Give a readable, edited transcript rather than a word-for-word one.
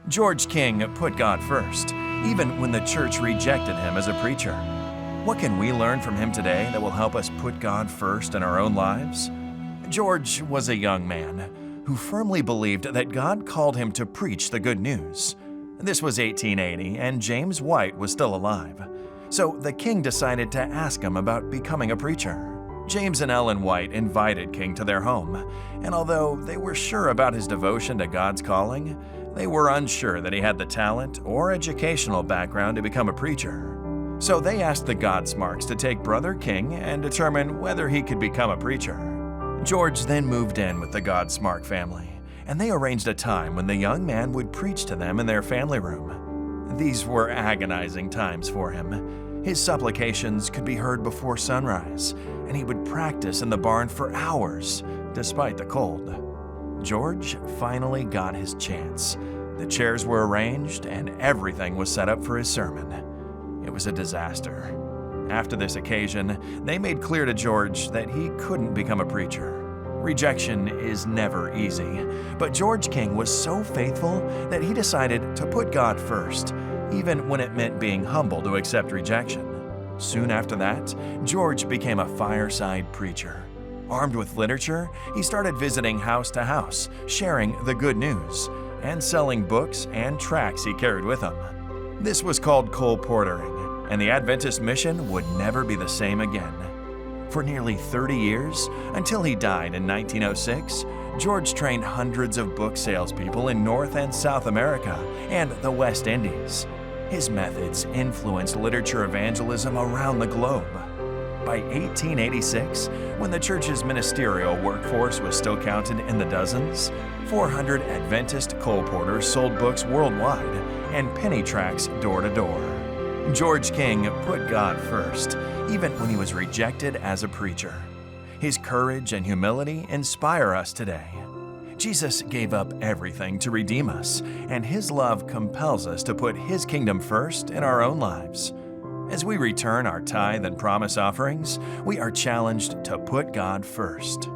George King put God first, even when the church rejected him as a preacher. What can we learn from him today that will help us put God first in our own lives? George was a young man who firmly believed that God called him to preach the good news. This was 1880, and James White was still alive. So the king decided to ask him about becoming a preacher. James and Ellen White invited King to their home, and although they were sure about his devotion to God's calling, they were unsure that he had the talent or educational background to become a preacher. So they asked the Godsmarks to take Brother King and determine whether he could become a preacher. George then moved in with the Godsmark family, and they arranged a time when the young man would preach to them in their family room. These were agonizing times for him. His supplications could be heard before sunrise, and he would practice in the barn for hours, despite the cold. George finally got his chance. The chairs were arranged, and everything was set up for his sermon. It was a disaster. After this occasion, they made clear to George that he couldn't become a preacher. Rejection is never easy, but George King was so faithful that he decided to put God first, even when it meant being humble to accept rejection. Soon after that, George became a fireside preacher. Armed with literature, he started visiting house to house, sharing the good news, and selling books and tracts he carried with him. This was called colportering, and the Adventist mission would never be the same again. For nearly 30 years, until he died in 1906, George trained hundreds of book salespeople in North and South America and the West Indies. His methods influenced literature evangelism around the globe. By 1886, when the church's ministerial workforce was still counted in the dozens, 400 Adventist colporteurs sold books worldwide and penny tracts door to door. George King put God first, even when he was rejected as a preacher. His courage and humility inspire us today. Jesus gave up everything to redeem us, and His love compels us to put His kingdom first in our own lives. As we return our tithe and promise offerings, we are challenged to put God first.